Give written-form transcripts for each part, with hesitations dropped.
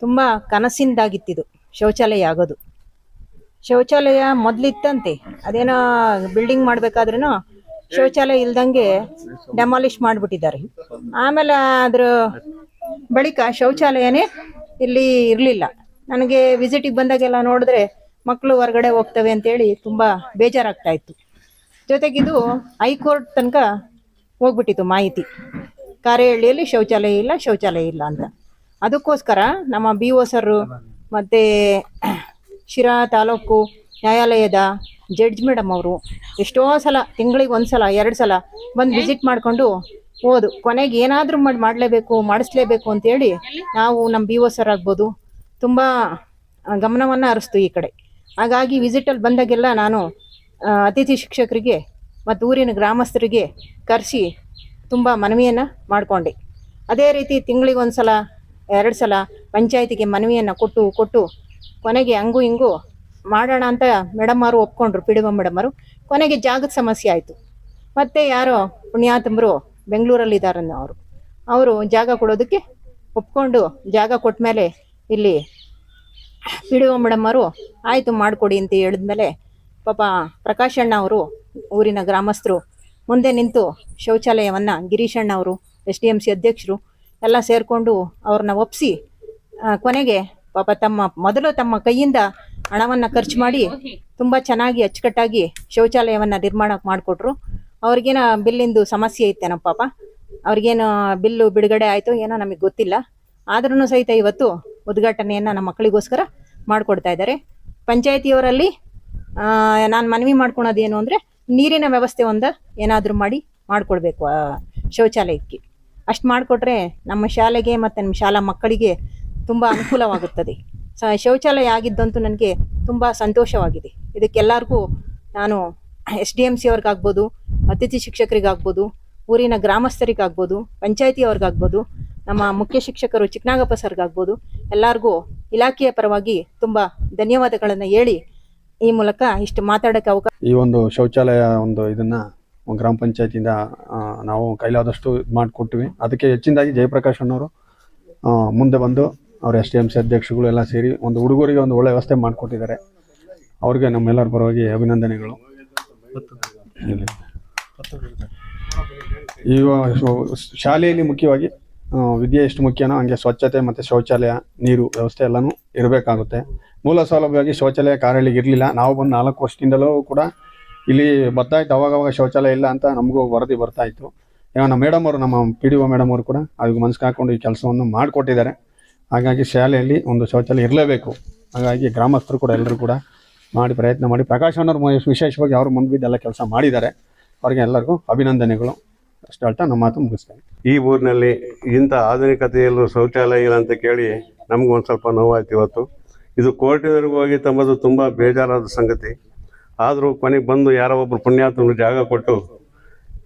ತುಂಬ ಕನಸಿಂದಾಗಿತ್ತಿದು ಶೌಚಾಲಯ ಆಗೋದು. ಶೌಚಾಲಯ ಮೊದಲಿತ್ತಂತೆ, ಅದೇನೋ ಬಿಲ್ಡಿಂಗ್ ಮಾಡಬೇಕಾದ್ರೂ ಶೌಚಾಲಯ ಇಲ್ದಂಗೆ ಡೆಮಾಲಿಷ್ ಮಾಡಿಬಿಟ್ಟಿದ್ದಾರೆ. ಆಮೇಲೆ ಅದ್ರ ಬಳಿಕ ಶೌಚಾಲಯನೇ ಇಲ್ಲಿ ಇರಲಿಲ್ಲ. ನನಗೆ ವಿಸಿಟಿಗೆ ಬಂದಾಗೆಲ್ಲ ನೋಡಿದ್ರೆ ಮಕ್ಕಳು ಹೊರಗಡೆ ಹೋಗ್ತವೆ ಅಂತೇಳಿ ತುಂಬ ಬೇಜಾರಾಗ್ತಾ ಇತ್ತು. ಜೊತೆಗಿದು ಹೈಕೋರ್ಟ್ ತನಕ ಹೋಗ್ಬಿಟ್ಟಿತ್ತು ಮಾಹಿತಿ, ಕಾರೇಹಳ್ಳಿಯಲ್ಲಿ ಶೌಚಾಲಯ ಇಲ್ಲ ಅಂತ. ಅದಕ್ಕೋಸ್ಕರ ನಮ್ಮ BO ಸರ್ ಮತ್ತು ಶಿರಾ ತಾಲೂಕು ನ್ಯಾಯಾಲಯದ ಜಡ್ಜ್ ಮೇಡಮ್ ಅವರು ಎಷ್ಟೋ ಸಲ, ತಿಂಗಳಿಗೆ 1 ಸಲ 2 ಸಲ ಬಂದು ವಿಸಿಟ್ ಮಾಡಿಕೊಂಡು ಹೋದು. ಕೊನೆಗೆ ಏನಾದರೂ ಮಾಡಿಸ್ಲೇಬೇಕು ಅಂತೇಳಿ ನಾವು ನಮ್ಮ BO ಸರ್ ಆಗ್ಬೋದು ತುಂಬ ಗಮನವನ್ನು ಹರಿಸ್ತು ಈ ಕಡೆ. ಹಾಗಾಗಿ ವಿಸಿಟಲ್ಲಿ ಬಂದಾಗೆಲ್ಲ ನಾನು ಅತಿಥಿ ಶಿಕ್ಷಕರಿಗೆ ಮತ್ತು ಊರಿನ ಗ್ರಾಮಸ್ಥರಿಗೆ ಕರೆಸಿ ತುಂಬ ಮನವಿಯನ್ನು ಮಾಡಿಕೊಂಡೆ. ಅದೇ ರೀತಿ ತಿಂಗಳಿಗೆ 1 ಸಲ 2 ಸಲ ಪಂಚಾಯತಿಗೆ ಮನವಿಯನ್ನು ಕೊಟ್ಟು ಕೊನೆಗೆ ಹಂಗೂ ಹಿಂಗೂ ಮಾಡೋಣ ಅಂತ ಮೇಡಮ್ ಅವರು ಒಪ್ಕೊಂಡ್ರು, PDO ಮೇಡಮ್ ಅವರು. ಕೊನೆಗೆ ಜಾಗದ ಸಮಸ್ಯೆ ಆಯಿತು. ಮತ್ತು ಯಾರೋ ಪುಣ್ಯಾತಂಬರು ಬೆಂಗಳೂರಲ್ಲಿದ್ದಾರೆ ಅವರು ಜಾಗ ಕೊಡೋದಕ್ಕೆ ಒಪ್ಕೊಂಡು ಜಾಗ ಕೊಟ್ಟ ಮೇಲೆ ಇಲ್ಲಿ PDO ಮೇಡಮ್ ಅವರು ಆಯಿತು ಮಾಡಿಕೊಡಿ ಅಂತ ಹೇಳಿದ್ಮೇಲೆ ಪಾಪ ಪ್ರಕಾಶ್ ಅಣ್ಣ ಅವರು ಊರಿನ ಗ್ರಾಮಸ್ಥರು ಮುಂದೆ ನಿಂತು ಶೌಚಾಲಯವನ್ನು ಗಿರೀಶಣ್ಣ ಅವರು SDMC ಅಧ್ಯಕ್ಷರು ಎಲ್ಲ ಸೇರಿಕೊಂಡು ಅವ್ರನ್ನ ಒಪ್ಪಿಸಿ ಕೊನೆಗೆ ಪಾಪ ತಮ್ಮ ಕೈಯಿಂದ ಹಣವನ್ನು ಖರ್ಚು ಮಾಡಿ ತುಂಬ ಚೆನ್ನಾಗಿ ಅಚ್ಚುಕಟ್ಟಾಗಿ ಶೌಚಾಲಯವನ್ನು ನಿರ್ಮಾಣ ಮಾಡಿಕೊಟ್ರು. ಅವ್ರಿಗೇನೋ ಬಿಲ್ಲಿಂದು ಸಮಸ್ಯೆ ಇತ್ತೇನೋ ಪಾಪ, ಅವ್ರಿಗೇನು ಬಿಲ್ಲು ಬಿಡುಗಡೆ ಆಯಿತು ಏನೋ ನಮಗೆ ಗೊತ್ತಿಲ್ಲ. ಆದ್ರೂ ಸಹಿತ ಇವತ್ತು ಉದ್ಘಾಟನೆಯನ್ನು ನಮ್ಮ ಮಕ್ಕಳಿಗೋಸ್ಕರ ಮಾಡಿಕೊಡ್ತಾ ಇದ್ದಾರೆ. ಪಂಚಾಯತಿಯವರಲ್ಲಿ ನಾನು ಮನವಿ ಮಾಡ್ಕೊಳೋದೇನು ಅಂದರೆ ನೀರಿನ ವ್ಯವಸ್ಥೆ ಏನಾದರೂ ಮಾಡಿಕೊಡ್ಬೇಕು ಶೌಚಾಲಯಕ್ಕೆ. ಅಷ್ಟು ಮಾಡಿಕೊಟ್ರೆ ನಮ್ಮ ಶಾಲೆಗೆ ಮತ್ತು ನಮ್ಮ ಶಾಲಾ ಮಕ್ಕಳಿಗೆ ತುಂಬ ಅನುಕೂಲವಾಗುತ್ತದೆ. ಶೌಚಾಲಯ ಆಗಿದ್ದಂತೂ ನನಗೆ ತುಂಬ ಸಂತೋಷವಾಗಿದೆ. ಇದಕ್ಕೆಲ್ಲರಿಗೂ ನಾನು SDMC ಅವ್ರಿಗಾಗ್ಬೋದು, ಅತಿಥಿ ಶಿಕ್ಷಕರಿಗಾಗ್ಬೋದು, ಊರಿನ ಗ್ರಾಮಸ್ಥರಿಗಾಗ್ಬೋದು, ಪಂಚಾಯತಿಯವ್ರಿಗಾಗ್ಬೋದು, ನಮ್ಮ ಮುಖ್ಯ ಶಿಕ್ಷಕರು ಚಿಕ್ಕನಾಗಪ್ಪ ಸರ್ಗಾಗ್ಬೋದು, ಎಲ್ಲರಿಗೂ ಇಲಾಖೆಯ ಪರವಾಗಿ ತುಂಬ ಧನ್ಯವಾದಗಳನ್ನು ಹೇಳಿ ಈ ಮೂಲಕ ಇಷ್ಟು ಮಾತಾಡೋಕ್ಕೆ ಅವಕಾಶ. ಈ ಒಂದು ಶೌಚಾಲಯ ಇದನ್ನು ಗ್ರಾಮ ಪಂಚಾಯತಿಯಿಂದ ನಾವು ಕೈಲಾದಷ್ಟು ಇದು ಮಾಡಿಕೊಟ್ವಿ. ಅದಕ್ಕೆ ಹೆಚ್ಚಿನದಾಗಿ ಜಯಪ್ರಕಾಶ್ ಅಣ್ಣವರು ಮುಂದೆ ಬಂದು ಅವ್ರ SDMC ಅಧ್ಯಕ್ಷಗಳು ಎಲ್ಲ ಸೇರಿ ಒಂದು ಹುಡುಗರಿಗೆ ಒಂದು ಒಳ್ಳೆ ವ್ಯವಸ್ಥೆ ಮಾಡಿಕೊಟ್ಟಿದ್ದಾರೆ. ಅವ್ರಿಗೆ ನಮ್ಮೆಲ್ಲರ ಪರವಾಗಿ ಅಭಿನಂದನೆಗಳು. ಈಗ ಶಾಲೆಯಲ್ಲಿ ಮುಖ್ಯವಾಗಿ ವಿದ್ಯೆ ಎಷ್ಟು ಮುಖ್ಯನೋ ಹಂಗೆ ಸ್ವಚ್ಛತೆ ಮತ್ತು ಶೌಚಾಲಯ, ನೀರು ವ್ಯವಸ್ಥೆ ಎಲ್ಲನೂ ಇರಬೇಕಾಗುತ್ತೆ. ಮೂಲ ಸೌಲಭ್ಯವಾಗಿ ಶೌಚಾಲಯ ಕಾರಹಳ್ಳಿಗೆ ಇರಲಿಲ್ಲ. ನಾವು ಬಂದು 4 ವರ್ಷದಿಂದಲೂ ಕೂಡ ಇಲ್ಲಿ ಬರ್ತಾಯಿತ್ತು. ಅವಾಗವಾಗ ಶೌಚಾಲಯ ಇಲ್ಲ ಅಂತ ನಮಗೂ ವರದಿ ಬರ್ತಾಯಿತ್ತು. ಈಗ ನಮ್ಮ ಮೇಡಮ್ ಅವರು, ನಮ್ಮ PDO ಮೇಡಮ್ ಅವರು ಕೂಡ ಅದಕ್ಕೆ ಮನಸ್ಸು ಹಾಕ್ಕೊಂಡು ಈ ಕೆಲಸವನ್ನು ಮಾಡಿಕೊಟ್ಟಿದ್ದಾರೆ. ಹಾಗಾಗಿ ಶಾಲೆಯಲ್ಲಿ ಒಂದು ಶೌಚಾಲಯ ಇರಲೇಬೇಕು. ಹಾಗಾಗಿ ಗ್ರಾಮಸ್ಥರು ಕೂಡ ಎಲ್ಲರೂ ಕೂಡ ಪ್ರಯತ್ನ ಮಾಡಿ ಪ್ರಕಾಶ್ ಅಣ್ಣವ್ರು ವಿಶೇಷವಾಗಿ ಅವರು ಮುಂದ್ಬಿದ್ದೆಲ್ಲ ಕೆಲಸ ಮಾಡಿದ್ದಾರೆ. ಅವ್ರಿಗೆ ಎಲ್ಲರಿಗೂ ಅಭಿನಂದನೆಗಳು. ಅಷ್ಟು ಹೇಳ್ತಾ ನಮ್ಮ ಮಾತು ಮುಗಿಸ್ತೇನೆ. ಈ ಊರಿನಲ್ಲಿ ಇಂಥ ಆಧುನಿಕತೆಯಲ್ಲೂ ಶೌಚಾಲಯ ಇಲ್ಲ ಅಂತ ಕೇಳಿ ನಮಗೂ ಒಂದು ಸ್ವಲ್ಪ ನೋವಾಯ್ತು ಇವತ್ತು. ಇದು ಕೋರ್ಟಿನವರೆಗೂ ಹೋಗಿ ತಂಬುದು ತುಂಬ ಬೇಜಾರಾದ ಸಂಗತಿ. ಆದರೂ ಕೊನೆಗೆ ಬಂದು ಯಾರೋ ಒಬ್ಬರು ಪುಣ್ಯಾತ್ಮರು ಜಾಗ ಕೊಟ್ಟು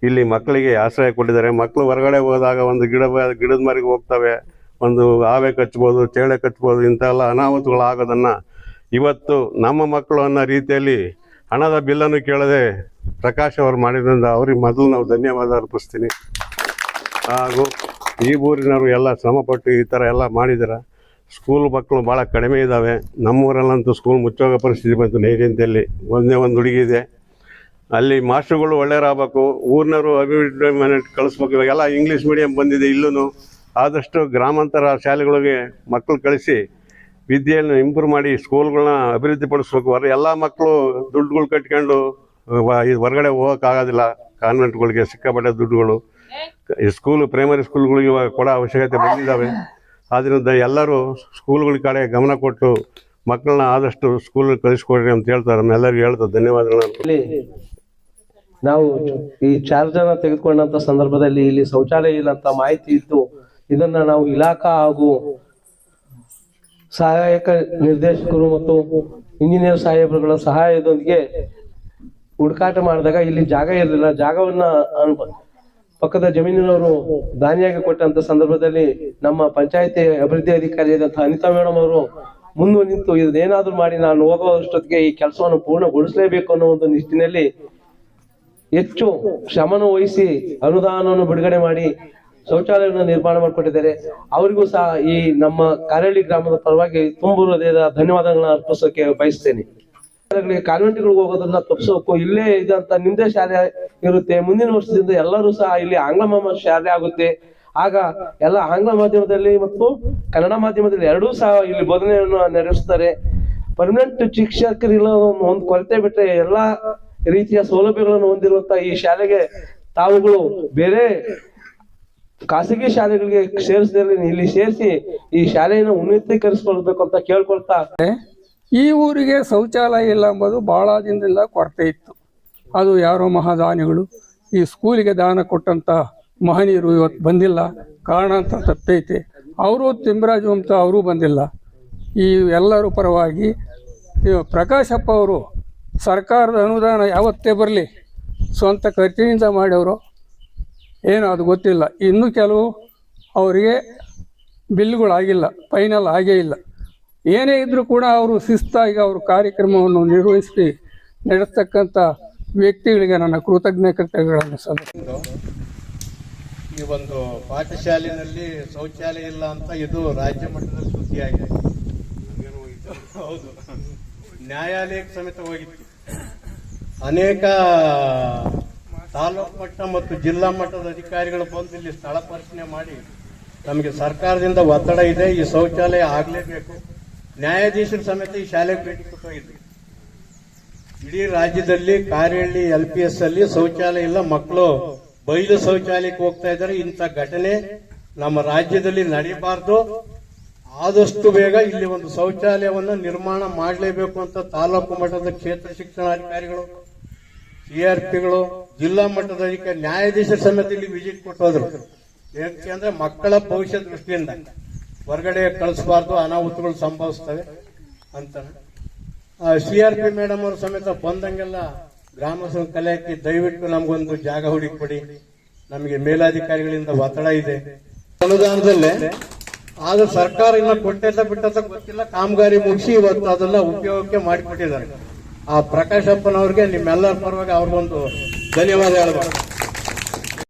ಇಲ್ಲಿ ಮಕ್ಕಳಿಗೆ ಆಶ್ರಯ ಕೊಟ್ಟಿದ್ದಾರೆ. ಮಕ್ಕಳು ಹೊರಗಡೆ ಹೋದಾಗ ಒಂದು ಗಿಡದ ಮರಿಗೆ ಹೋಗ್ತವೆ, ಒಂದು ಆವೆ ಕಚ್ಬೋದು, ಚೇಳೆ ಕಚ್ಬೋದು, ಇಂಥೆಲ್ಲ ಅನಾಹುತಗಳಾಗೋದನ್ನು ಇವತ್ತು ನಮ್ಮ ಮಕ್ಕಳು ಅನ್ನೋ ರೀತಿಯಲ್ಲಿ ಹಣದ ಬಿಲ್ಲನ್ನು ಕೇಳದೆ ಪ್ರಕಾಶ್ ಅವರು ಮಾಡಿದ್ರಿಂದ ಅವ್ರಿಗೆ ಮೊದಲು ನಾವು ಧನ್ಯವಾದ ಅರ್ಪಿಸ್ತೀನಿ. ಹಾಗೂ ಈ ಊರಿನವರು ಎಲ್ಲ ಶ್ರಮಪಟ್ಟು ಈ ಥರ ಎಲ್ಲ ಮಾಡಿದ್ದಾರೆ. ಸ್ಕೂಲ್ ಮಕ್ಕಳು ಭಾಳ ಕಡಿಮೆ ಇದ್ದಾವೆ. ನಮ್ಮೂರಲ್ಲಂತೂ ಸ್ಕೂಲ್ ಮುಚ್ಚೋಗೋ ಪರಿಸ್ಥಿತಿ ಬಂತು. ನೈಜಂತಿಯಲ್ಲಿ ಒಂದು ಹುಡುಗಿ ಇದೆ. ಅಲ್ಲಿ ಮಾಸ್ಟರ್ಗಳು ಒಳ್ಳೆಯರಾಗಬೇಕು, ಊರಿನವರು ಅಭಿವೃದ್ಧಿ ಮನೆ ಕಳಿಸ್ಬೇಕು. ಇವಾಗೆಲ್ಲ ಇಂಗ್ಲೀಷ್ ಮೀಡಿಯಮ್ ಬಂದಿದೆ. ಇಲ್ಲೂ ಆದಷ್ಟು ಗ್ರಾಮಾಂತರ ಶಾಲೆಗಳಿಗೆ ಮಕ್ಕಳು ಕಳಿಸಿ ವಿದ್ಯೆಯನ್ನು ಇಂಪ್ರೂವ್ ಮಾಡಿ ಸ್ಕೂಲ್ಗಳನ್ನ ಅಭಿವೃದ್ಧಿಪಡಿಸ್ಬೇಕು. ಎಲ್ಲ ಮಕ್ಕಳು ದುಡ್ಡುಗಳು ಕಟ್ಕೊಂಡು ಹೊರಗಡೆ ಹೋಗೋಕ್ಕಾಗೋದಿಲ್ಲ. ಕಾನ್ವೆಂಟ್ಗಳಿಗೆ ಸಿಕ್ಕಾಪಟ್ಟೆ ದುಡ್ಡುಗಳು ಸ್ಕೂಲು ಪ್ರೈಮರಿ ಸ್ಕೂಲ್ಗಳಿಗೆ ಇವಾಗ ಕೊಡೋ ಅವಶ್ಯಕತೆ ಬಂದಿದ್ದಾವೆ. ಆದ್ದರಿಂದ ಎಲ್ಲರೂ ಸ್ಕೂಲ್ಗಳ ಕಡೆ ಗಮನ ಕೊಟ್ಟು ಮಕ್ಕಳನ್ನ ಆದಷ್ಟು ಸ್ಕೂಲ್ಗೆ ಕಳಿಸ್ಕೊಡ್ರಿ ಅಂತ ಹೇಳ್ತಾರೆ. ಎಲ್ಲರಿಗೂ ಹೇಳ್ತಾರೆ ಧನ್ಯವಾದಗಳು. ನಾವು ಈ ಚಾರ್ಜನ್ನು ತೆಗೆದುಕೊಂಡಂಥ ಸಂದರ್ಭದಲ್ಲಿ ಇಲ್ಲಿ ಶೌಚಾಲಯ ಇಲ್ಲ ಅಂತ ಮಾಹಿತಿ ಇತ್ತು. ಇದನ್ನ ನಾವು ಇಲಾಖಾ ಹಾಗೂ ಸಹಾಯಕ ನಿರ್ದೇಶಕರು ಮತ್ತು ಇಂಜಿನಿಯರ್ ಸಾಹೇಬರುಗಳ ಸಹಾಯದೊಂದಿಗೆ ಹುಡುಕಾಟ ಮಾಡಿದಾಗ ಇಲ್ಲಿ ಜಾಗ ಇರಲಿಲ್ಲ. ಜಾಗವನ್ನ ಪಕ್ಕದ ಜಮೀನಿನವರು ದಾನಿಯಾಗಿ ಕೊಟ್ಟಂತ ಸಂದರ್ಭದಲ್ಲಿ ನಮ್ಮ ಪಂಚಾಯತಿ ಅಭಿವೃದ್ಧಿ ಅಧಿಕಾರಿಯಾದಂತಹ ಅನಿತಾ ಮೇಡಮ್ ಅವರು ಮುಂದೆ ನಿಂತು ಇದನ್ನೇನಾದ್ರೂ ಮಾಡಿ ನಾನು ಹೋಗುವಷ್ಟೊತ್ತಿಗೆ ಈ ಕೆಲಸವನ್ನು ಪೂರ್ಣಗೊಳಿಸಲೇಬೇಕು ಅನ್ನೋ ಒಂದು ನಿಟ್ಟಿನಲ್ಲಿ ಹೆಚ್ಚು ಶ್ರಮವನ್ನು ವಹಿಸಿ ಅನುದಾನವನ್ನು ಬಿಡುಗಡೆ ಮಾಡಿ ಶೌಚಾಲಯವನ್ನು ನಿರ್ಮಾಣ ಮಾಡಿಕೊಟ್ಟಿದ್ದಾರೆ. ಅವರಿಗೂ ಸಹ ಈ ನಮ್ಮ ಕಾರಹಳ್ಳಿ ಗ್ರಾಮದ ಪರವಾಗಿ ತುಂಬು ಹೃದಯದ ಧನ್ಯವಾದಗಳನ್ನ ಅರ್ಪಿಸೋಕೆ ಬಯಸ್ತೇನೆ. ಕಾನ್ವೆಂಟ್ಗಳಿಗೆ ಹೋಗೋದನ್ನ ತಪ್ಪಿಸೋಕು ಇಲ್ಲೇ ಇದಂತ ನಿಮ್ದೇ ಶಾಲೆ ಇರುತ್ತೆ. ಮುಂದಿನ ವರ್ಷದಿಂದ ಎಲ್ಲರೂ ಸಹ ಇಲ್ಲಿ ಆಂಗ್ಲ ಮಾಧ್ಯಮ ಶಾಲೆ ಆಗುತ್ತೆ. ಆಗ ಎಲ್ಲ ಆಂಗ್ಲ ಮಾಧ್ಯಮದಲ್ಲಿ ಮತ್ತು ಕನ್ನಡ ಮಾಧ್ಯಮದಲ್ಲಿ ಎರಡೂ ಸಹ ಇಲ್ಲಿ ಬೋಧನೆಯನ್ನು ನಡೆಸ್ತಾರೆ. ಪರ್ಮನೆಂಟ್ ಶಿಕ್ಷಕರಿಲ್ಲ ಒಂದು ಕೊರತೆ ಬಿಟ್ರೆ ಎಲ್ಲಾ ರೀತಿಯ ಸೌಲಭ್ಯಗಳನ್ನು ಹೊಂದಿರುವಂತ ಈ ಶಾಲೆಗೆ ತಾವುಗಳು ಬೇರೆ ಖಾಸಗಿ ಶಾಲೆಗಳಿಗೆ ಸೇರಿಸಿದಲ್ಲಿ ಇಲ್ಲಿ ಸೇರಿಸಿ ಈ ಶಾಲೆಯನ್ನು ಉನ್ನತೀಕರಿಸಿಕೊಳ್ಬೇಕು ಅಂತ ಕೇಳ್ಕೊಳ್ತಾ, ಈ ಊರಿಗೆ ಶೌಚಾಲಯ ಇಲ್ಲ ಎಂಬುದು ಬಹಳ ದಿನದಿಂದ ಕೊರತೆ ಇತ್ತು. ಅದು ಯಾರೋ ಮಹಾದಾನಿಗಳು ಈ ಸ್ಕೂಲಿಗೆ ದಾನ ಕೊಟ್ಟಂತ ಮಹನೀಯರು ಇವತ್ತು ಬಂದಿಲ್ಲ. ಕಾರಣ ಅಂತ ತಪ್ಪೈತೆ. ಅವರು ತಿಮ್ಮರಾಜು ಅಂತ ಅವರು ಬಂದಿಲ್ಲ. ಈ ಎಲ್ಲರ ಪರವಾಗಿ ಪ್ರಕಾಶಪ್ಪ ಅವರು ಸರ್ಕಾರದ ಅನುದಾನ ಯಾವತ್ತೇ ಬರಲಿ ಸ್ವಂತ ಖರ್ಚಿನಿಂದ ಮಾಡ್ಯವರು ಏನೋ ಅದು ಗೊತ್ತಿಲ್ಲ. ಇನ್ನೂ ಕೆಲವು ಅವರಿಗೆ ಬಿಲ್ಗಳಾಗಿಲ್ಲ, ಫೈನಲ್ ಆಗೇ ಇಲ್ಲ. ಏನೇ ಇದ್ದರೂ ಕೂಡ ಅವರು ಶಿಸ್ತಾಗಿ ಅವರು ಕಾರ್ಯಕ್ರಮವನ್ನು ನಿರ್ವಹಿಸಿ ನಡೆಸ್ತಕ್ಕಂಥ ವ್ಯಕ್ತಿಗಳಿಗೆ ನನ್ನ ಕೃತಜ್ಞತೆಗಳನ್ನು ಸಲ್ಲಿಸ್ತೀನಿ. ಈ ಒಂದು ಪಾಠಶಾಲೆಯಲ್ಲಿ ಶೌಚಾಲಯ ಇಲ್ಲ ಅಂತ ಇದು ರಾಜ್ಯ ಮಟ್ಟದಲ್ಲಿ ಸುದ್ದಿಯಾಗಿದೆ. ಹೌದು, ನ್ಯಾಯಾಲಯಕ್ಕೆ ಸಮೇತ ಹೋಗಿತ್ತು. ಅನೇಕ ತಾಲೂಕು ಮಟ್ಟ ಮತ್ತು ಜಿಲ್ಲಾ ಮಟ್ಟದ ಅಧಿಕಾರಿಗಳು ಬಂದು ಇಲ್ಲಿ ಸ್ಥಳ ಪರಿಶೀಲನೆ ಮಾಡಿ ನಮಗೆ ಸರ್ಕಾರದಿಂದ ಒತ್ತಡ ಇದೆ, ಈ ಶೌಚಾಲಯ ಆಗಲೇಬೇಕು. ನ್ಯಾಯಾಧೀಶರು ಸಮೇತ ಈ ಶಾಲೆಗೆ ಭೇಟಿ ಕೊಟ್ಟು ಹೋಗಿದ್ರು. ಇಡೀ ರಾಜ್ಯದಲ್ಲಿ ಕಾರಹಳ್ಳಿ LPS ಅಲ್ಲಿ ಶೌಚಾಲಯ ಇಲ್ಲ, ಮಕ್ಕಳು ಬಯಲು ಶೌಚಾಲಯಕ್ಕೆ ಹೋಗ್ತಾ ಇದ್ದಾರೆ. ಇಂಥ ಘಟನೆ ನಮ್ಮ ರಾಜ್ಯದಲ್ಲಿ ನಡೀಬಾರ್ದು. ಆದಷ್ಟು ಬೇಗ ಇಲ್ಲಿ ಒಂದು ಶೌಚಾಲಯವನ್ನು ನಿರ್ಮಾಣ ಮಾಡಲೇಬೇಕು ಅಂತ ತಾಲೂಕು ಮಟ್ಟದ ಕ್ಷೇತ್ರ ಶಿಕ್ಷಣಾಧಿಕಾರಿಗಳು, CRPಗಳು, ಜಿಲ್ಲಾ ಮಟ್ಟದ ಅಧಿಕಾರಿ, ನ್ಯಾಯಾಧೀಶರ ಸಮೇತ ಇಲ್ಲಿ ವಿಸಿಟ್ ಕೊಟ್ಟು ಹೋದ್ರು. ಯಾಕೆಂದ್ರೆ ಮಕ್ಕಳ ಭವಿಷ್ಯ ದೃಷ್ಟಿಯಿಂದ ಹೊರಗಡೆ ಕಳಿಸಬಾರ್ದು, ಅನಾಹುತಗಳು ಸಂಭವಿಸ್ತವೆ ಅಂತ. CRP ಮೇಡಮ್ ಅವರು ಸಮೇತ ಬಂದಂಗೆಲ್ಲ ಗ್ರಾಮಸ್ಥರ ಕಲೆ ಹಾಕಿ ದಯವಿಟ್ಟು ನಮಗೊಂದು ಜಾಗ ಹುಡುಕಿಕೊಡಿ, ನಮಗೆ ಮೇಲಾಧಿಕಾರಿಗಳಿಂದ ಒತ್ತಡ ಇದೆ ಅನುದಾನದಲ್ಲೇ. ಆದ್ರೆ ಸರ್ಕಾರ ಇನ್ನ ಕೊಟ್ಟಿದ್ದ ಬಿಟ್ಟದ ಗೊತ್ತಿಲ್ಲ. ಕಾಮಗಾರಿ ಮುಗಿಸಿ ಇವತ್ತು ಅದನ್ನ ಉಪಯೋಗಕ್ಕೆ ಮಾಡಿಕೊಟ್ಟಿದ್ದಾರೆ. ಆ ಪ್ರಕಾಶಪ್ಪನವ್ರಿಗೆ ನಿಮ್ಮೆಲ್ಲರ ಪರವಾಗಿ ಅವ್ರಿಗೊಂದು ಧನ್ಯವಾದ ಹೇಳಬೇಕು.